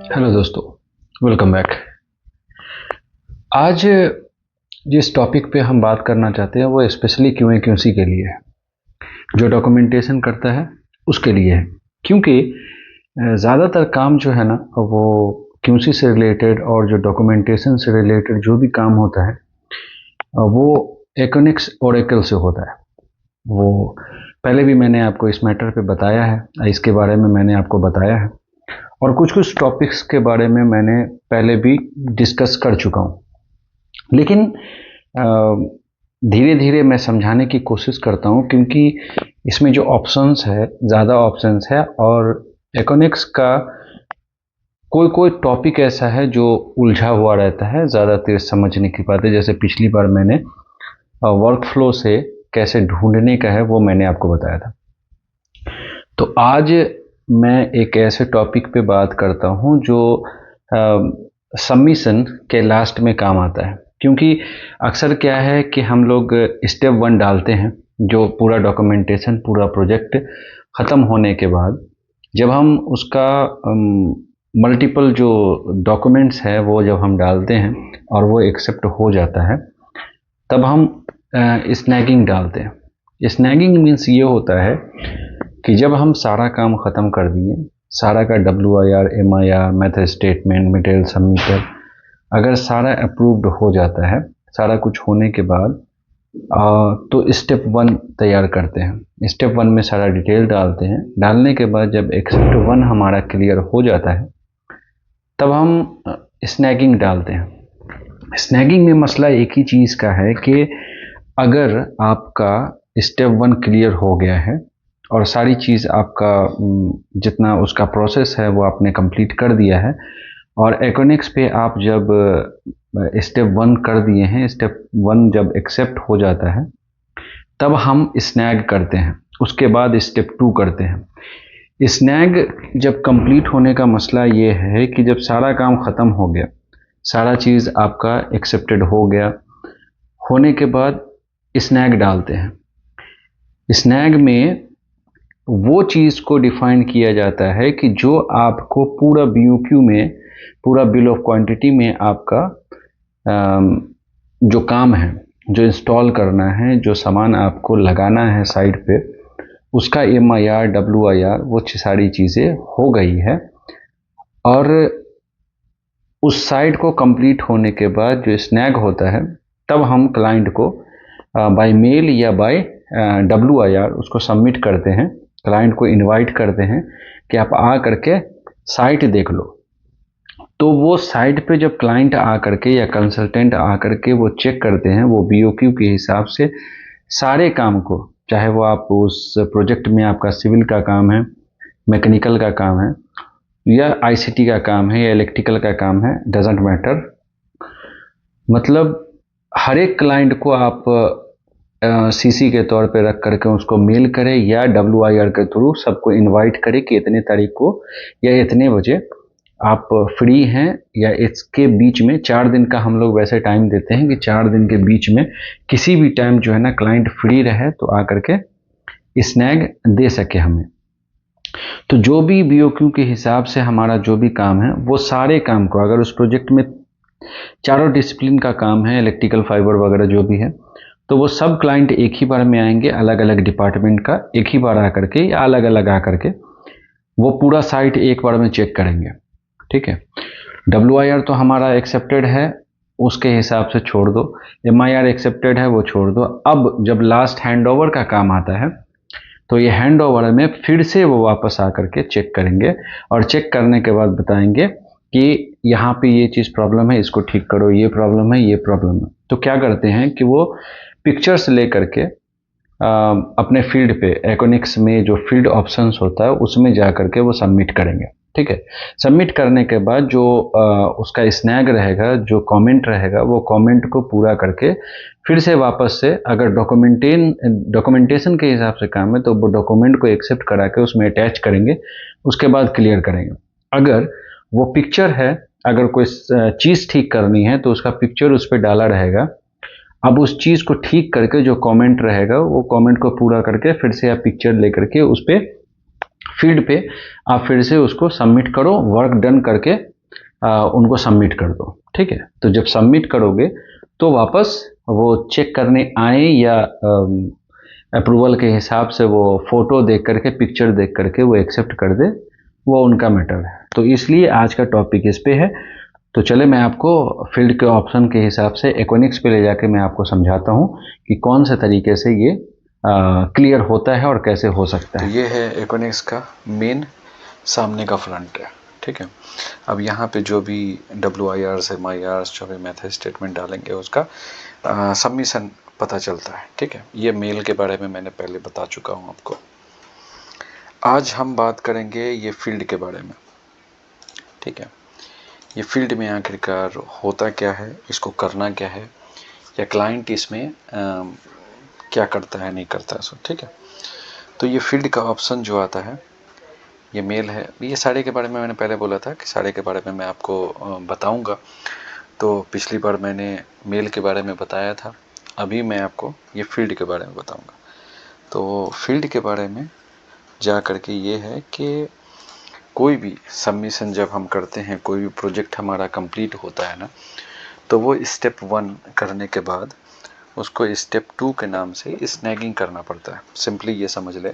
Hello दोस्तों, welcome back. आज जिस टॉपिक पे हम बात करना चाहते हैं वो स्पेशली क्यूए क्यूसी के लिए है। जो डॉक्यूमेंटेशन करता है उसके लिए है, क्योंकि ज़्यादातर काम जो है ना वो क्यूसी से रिलेटेड और जो डॉक्यूमेंटेशन से रिलेटेड जो भी काम होता है वो एकोनिक्स ओरेकल से होता है। वो पहले भी मैंने आपको इस मैटर पे बताया है, इसके बारे में मैंने आपको बताया है और कुछ कुछ टॉपिक्स के बारे में मैंने पहले भी डिस्कस कर चुका हूँ। लेकिन धीरे धीरे मैं समझाने की कोशिश करता हूँ, क्योंकि इसमें जो ऑप्शंस है, ज़्यादा ऑप्शंस है और इकोनॉमिक्स का कोई कोई टॉपिक ऐसा है जो उलझा हुआ रहता है, ज़्यादा देर समझ नहीं की पाते। जैसे पिछली बार मैंने वर्क फ्लो से कैसे ढूंढने का है वो मैंने आपको बताया था। तो आज मैं एक ऐसे टॉपिक पे बात करता हूँ जो सबमिशन के लास्ट में काम आता है। क्योंकि अक्सर क्या है कि हम लोग स्टेप 1 डालते हैं, जो पूरा डॉक्यूमेंटेशन पूरा प्रोजेक्ट ख़त्म होने के बाद जब हम उसका मल्टीपल जो डॉक्यूमेंट्स है वो जब हम डालते हैं और वो एक्सेप्ट हो जाता है, तब हम स्नैगिंग डालते हैं। स्नैगिंग मीन्स ये होता है कि जब हम सारा काम ख़त्म कर दिए, सारा का WIR, MIR, method statement, material submitter, अगर सारा अप्रूव्ड हो जाता है, सारा कुछ होने के बाद तो स्टेप 1 तैयार करते हैं। स्टेप 1 में सारा डिटेल डालते हैं। डालने के बाद जब एक्सेप्ट 1 हमारा क्लियर हो जाता है तब हम स्नैगिंग डालते हैं। स्नैगिंग में मसला एक ही चीज़ का है कि अगर आपका स्टेप 1 क्लियर हो गया है और सारी चीज़ आपका जितना उसका प्रोसेस है वो आपने कंप्लीट कर दिया है और इकोनॉमिक्स पे आप जब स्टेप 1 कर दिए हैं, स्टेप 1 जब एक्सेप्ट हो जाता है तब हम स्नैग करते हैं। उसके बाद स्टेप 2 करते हैं। स्नैग जब कंप्लीट होने का मसला ये है कि जब सारा काम ख़त्म हो गया, सारा चीज़ आपका एक्सेप्टेड हो गया, होने के बाद स्नैग डालते हैं। स्नैग में वो चीज़ को डिफाइन किया जाता है कि जो आपको पूरा BOQ में, पूरा बिल ऑफ क्वांटिटी में आपका जो काम है, जो इंस्टॉल करना है, जो सामान आपको लगाना है साइट पे, उसका MIR, WIR वो सारी चीज़ें हो गई है। और उस साइट को कंप्लीट होने के बाद जो स्नैग होता है तब हम क्लाइंट को बाय मेल या बाय WIR उसको सबमिट करते हैं। क्लाइंट को इनवाइट करते हैं कि आप आ करके साइट देख लो। तो वो साइट पे जब क्लाइंट आ करके या कंसल्टेंट आ करके वो चेक करते हैं, वो BOQ के हिसाब से सारे काम को, चाहे वो आप उस प्रोजेक्ट में आपका सिविल का काम है, मैकेनिकल का काम है या ICT का काम है या इलेक्ट्रिकल का काम है, डजेंट मैटर। मतलब हर एक क्लाइंट को आप CC के तौर पे रख करके उसको मेल करें या WIR के थ्रू सबको इनवाइट करें कि इतने तारीख को या इतने बजे आप फ्री हैं, या इसके बीच में 4 दिन का हम लोग वैसे टाइम देते हैं कि 4 दिन के बीच में किसी भी टाइम जो है ना क्लाइंट फ्री रहे तो आ करके स्नैग दे सके हमें। तो जो भी BOQ के हिसाब से हमारा जो भी काम है वो सारे काम को, अगर उस प्रोजेक्ट में चारों डिसिप्लिन का काम है, इलेक्ट्रिकल, फाइबर वगैरह जो भी है, तो वो सब क्लाइंट एक ही बार में आएंगे, अलग अलग डिपार्टमेंट का एक ही बार आकर के या अलग अलग आकर के वो पूरा साइट एक बार में चेक करेंगे। ठीक है। WIR तो हमारा एक्सेप्टेड है, उसके हिसाब से छोड़ दो। MIR एक्सेप्टेड है, वो छोड़ दो। अब जब लास्ट हैंडओवर का काम आता है तो ये हैंडओवर में फिर से वो वापस आकर के चेक करेंगे और चेक करने के बाद बताएंगे कि यहाँ पे ये चीज़ प्रॉब्लम है, इसको ठीक करो, ये प्रॉब्लम है, ये प्रॉब्लम है। तो क्या करते हैं कि वो पिक्चर्स ले करके अपने फील्ड पे, इकोनॉमिक्स में जो फील्ड ऑप्शंस होता है उसमें जा करके वो सबमिट करेंगे। ठीक है। सबमिट करने के बाद जो उसका स्नैग रहेगा, जो कमेंट रहेगा, वो कमेंट को पूरा करके फिर से वापस से, अगर डॉक्यूमेंटेशन के हिसाब से काम है तो वो डॉक्यूमेंट को एक्सेप्ट करा के उसमें अटैच करेंगे, उसके बाद क्लियर करेंगे। अगर वो पिक्चर है, अगर कोई चीज़ ठीक करनी है तो उसका पिक्चर उस पर डाला रहेगा। अब उस चीज़ को ठीक करके जो कमेंट रहेगा वो कमेंट को पूरा करके फिर से आप पिक्चर ले करके उस पर फील्ड पे आप फिर से उसको सबमिट करो, वर्क डन करके उनको सबमिट कर दो। ठीक है, तो जब सबमिट करोगे तो वापस वो चेक करने आए या अप्रूवल के हिसाब से वो फ़ोटो देख करके, पिक्चर देख करके वो एक्सेप्ट कर दे, वो उनका मैटर है। तो इसलिए आज का टॉपिक इस पे है। तो चले मैं आपको फील्ड के ऑप्शन के हिसाब से एक्वानिक्स पे ले जाके मैं आपको समझाता हूँ कि कौन से तरीके से ये क्लियर होता है और कैसे हो सकता है। तो ये है एक्वानिक्स का मेन सामने का फ्रंट है। ठीक है, अब यहाँ पे जो भी WIRs MIRs जो भी मेथड स्टेटमेंट डालेंगे उसका सबमिशन पता चलता है। ठीक है, ये मेल के बारे में मैंने पहले बता चुका हूँ आपको। आज हम बात करेंगे ये फील्ड के बारे में। ठीक है, ये फील्ड में आखिरकार होता क्या है, इसको करना क्या है, या क्लाइंट इसमें क्या करता है नहीं करता है सो। ठीक है, तो ये फील्ड का ऑप्शन जो आता है, ये मेल है। ये सारे के बारे में मैंने पहले बोला था कि सारे के बारे में मैं आपको बताऊंगा। तो पिछली बार मैंने मेल के बारे में बताया था, अभी मैं आपको ये फील्ड के बारे में बताऊंगा। तो फील्ड के बारे में जा करके ये है कि कोई भी सबमिशन जब हम करते हैं, कोई भी प्रोजेक्ट हमारा कंप्लीट होता है ना, तो वो स्टेप 1 करने के बाद उसको स्टेप 2 के नाम से स्नैगिंग करना पड़ता है। सिंपली ये समझ ले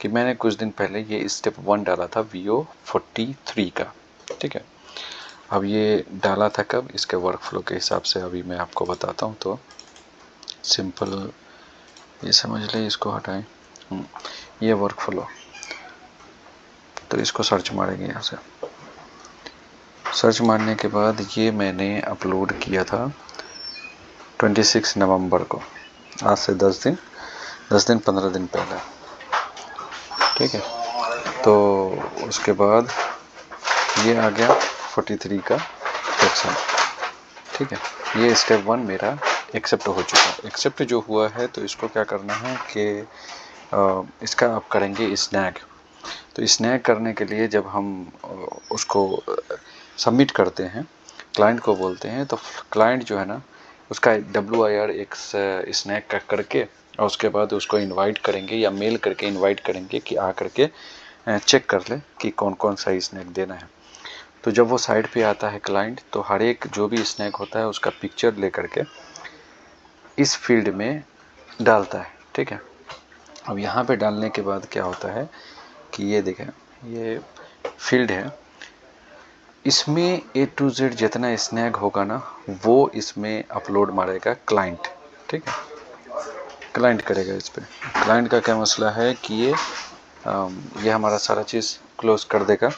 कि मैंने कुछ दिन पहले ये स्टेप 1 डाला था VO43 का। ठीक है, अब ये डाला था कब, इसके वर्क फ्लो के हिसाब से अभी मैं आपको बताता हूँ। तो सिंपल ये समझ ले, इसको हटाएं, ये वर्क फ्लो। तो इसको सर्च मारेंगे, यहाँ से सर्च मारने के बाद ये मैंने अपलोड किया था 26 नवंबर को, आज से 10 दिन 15 दिन पहले। ठीक है, तो उसके बाद ये आ गया 43 का सेक्शन। ठीक है, ये स्टेप 1 मेरा एक्सेप्ट हो चुका है। एक्सेप्ट जो हुआ है तो इसको क्या करना है कि इसका आप करेंगे स्नैग। तो स्नैग करने के लिए जब हम उसको सबमिट करते हैं, क्लाइंट को बोलते हैं, तो क्लाइंट जो है ना उसका WIR एक स्नैग का करके और उसके बाद उसको इनवाइट करेंगे या मेल करके इनवाइट करेंगे कि आ करके चेक कर ले कि कौन कौन सा स्नैग देना है। तो जब वो साइड पे आता है क्लाइंट, तो हर एक जो भी स्नैग होता है उसका पिक्चर ले करके इस फील्ड में डालता है। ठीक है, अब यहाँ पे डालने के बाद क्या होता है कि ये देखें, ये फील्ड है, इसमें A to Z जितना स्नैग होगा ना वो इसमें अपलोड मारेगा क्लाइंट। ठीक है, क्लाइंट करेगा इस पर। क्लाइंट का क्या मसला है कि ये हमारा सारा चीज़ क्लोज कर देगा।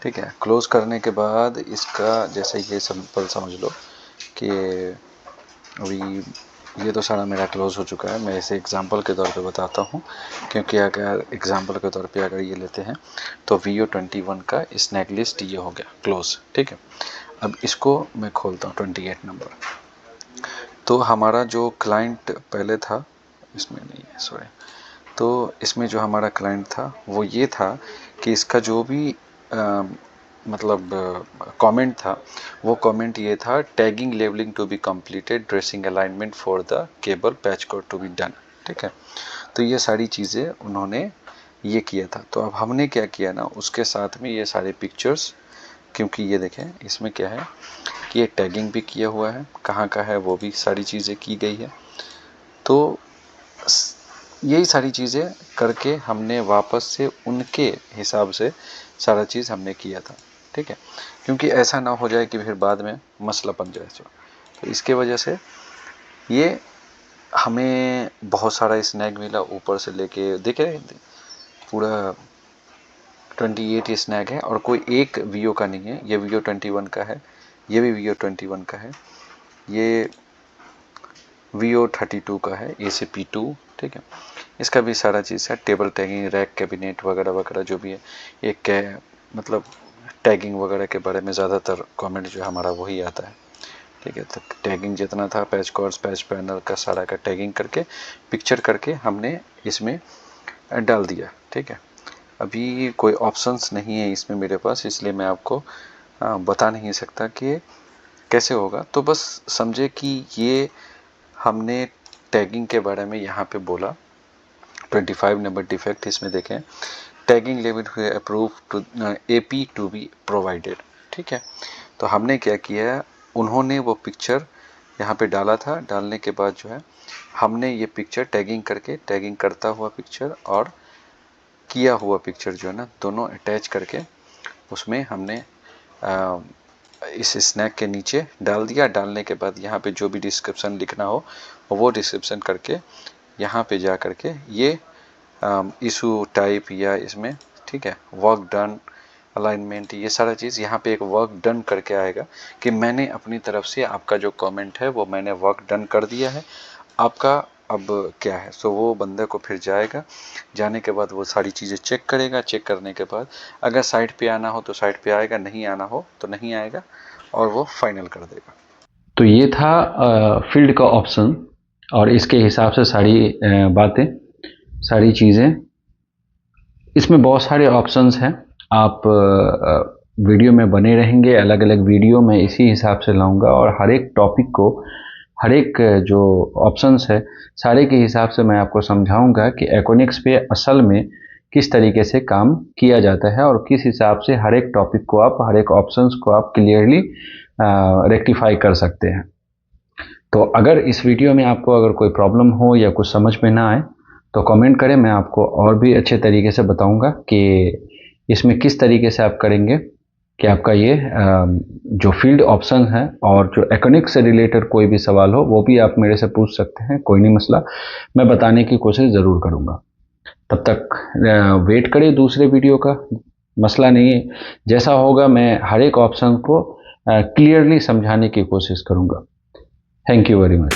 ठीक है, क्लोज करने के बाद इसका जैसे ये सिंपल समझ लो कि अभी ये तो सारा मेरा क्लोज हो चुका है। मैं इसे एग्जांपल के तौर पे बताता हूँ, क्योंकि अगर एग्जांपल के तौर पे अगर ये लेते हैं तो VO21 का स्नैग लिस्ट ये हो गया क्लोज। ठीक है, अब इसको मैं खोलता हूँ 28 नंबर। तो हमारा जो क्लाइंट पहले था, इसमें नहीं है सॉरी, तो इसमें जो हमारा क्लाइंट था वो ये था कि इसका जो भी मतलब कमेंट था, वो कमेंट ये था, tagging labelling to be completed, dressing alignment for the cable patch cord to be done. ठीक है, तो ये सारी चीज़ें उन्होंने ये किया था। तो अब हमने क्या किया ना, उसके साथ में ये सारे पिक्चर्स, क्योंकि ये देखें इसमें क्या है कि ये टैगिंग भी किया हुआ है, कहाँ का है वो भी सारी चीज़ें की गई है। तो यही सारी चीज़ें करके हमने वापस से उनके हिसाब से सारा चीज़ हमने किया था। ठीक है, क्योंकि ऐसा ना हो जाए कि फिर बाद में मसला बन जाए। तो इसके वजह से ये हमें बहुत सारा स्नैग मिला, ऊपर से लेके देखे पूरा 28 स्नैग है, और कोई एक VO का नहीं है। ये VO21 का है, ये भी VO21 का है, ये VO32 का है, ACP2। ठीक है, इसका भी सारा चीज़ है, टेबल टैगिंग, रैक कैबिनेट वगैरह वगैरह जो भी है। एक मतलब टैगिंग वगैरह के बारे में ज़्यादातर कमेंट जो हमारा वही आता है। ठीक है, तो टैगिंग जितना था, पैच कोर्स, पैच पैनल का सारा का टैगिंग करके पिक्चर करके हमने इसमें डाल दिया। ठीक है, अभी कोई ऑप्शंस नहीं है इसमें मेरे पास, इसलिए मैं आपको बता नहीं सकता कि कैसे होगा। तो बस समझे कि ये हमने टैगिंग के बारे में यहाँ पे बोला। 25 नंबर डिफेक्ट इसमें देखें, टैगिंग लेवल हुए approve to AP to be provided. ठीक है। तो हमने क्या किया, उन्होंने वो पिक्चर यहाँ पे डाला था, डालने के बाद जो है हमने ये पिक्चर टैगिंग करके, टैगिंग करता हुआ पिक्चर और किया हुआ पिक्चर जो है ना, दोनों अटैच करके उसमें हमने इस स्नैक के नीचे डाल दिया। डालने के बाद यहाँ पे जो भी डिस्क्रिप्शन लिखना हो वो डिस्क्रिप्शन करके यहाँ पे जा करके ये इशू टाइप या इसमें, ठीक है, वर्क डन, अलाइनमेंट, ये सारा चीज़ यहाँ पे एक वर्क डन करके आएगा कि मैंने अपनी तरफ से आपका जो कमेंट है वो मैंने वर्क डन कर दिया है, आपका अब क्या है। सो वो बंदे को फिर जाएगा, जाने के बाद वो सारी चीज़ें चेक करेगा। चेक करने के बाद अगर साइट पे आना हो तो साइट पे आएगा, नहीं आना हो तो नहीं आएगा और वो फाइनल कर देगा। तो ये था फील्ड का ऑप्शन और इसके हिसाब से सारी बातें, सारी चीज़ें, इसमें बहुत सारे ऑप्शंस हैं। आप वीडियो में बने रहेंगे, अलग अलग वीडियो में इसी हिसाब से लाऊंगा और हर एक टॉपिक को, हर एक जो ऑप्शंस है सारे के हिसाब से मैं आपको समझाऊंगा कि एकोनिक्स पे असल में किस तरीके से काम किया जाता है और किस हिसाब से हर एक टॉपिक को आप, हर एक ऑप्शंस को आप क्लियरली रेक्टिफाई कर सकते हैं। तो अगर इस वीडियो में आपको अगर कोई प्रॉब्लम हो या कुछ समझ में ना आए तो कमेंट करें, मैं आपको और भी अच्छे तरीके से बताऊंगा कि इसमें किस तरीके से आप करेंगे कि आपका ये जो फील्ड ऑप्शन है और जो एकोनिक्स से रिलेटेड कोई भी सवाल हो वो भी आप मेरे से पूछ सकते हैं, कोई नहीं मसला, मैं बताने की कोशिश ज़रूर करूँगा। तब तक वेट करें दूसरे वीडियो का, मसला नहीं है, जैसा होगा मैं हर एक ऑप्शन को क्लियरली समझाने की कोशिश करूँगा। Thank you very much.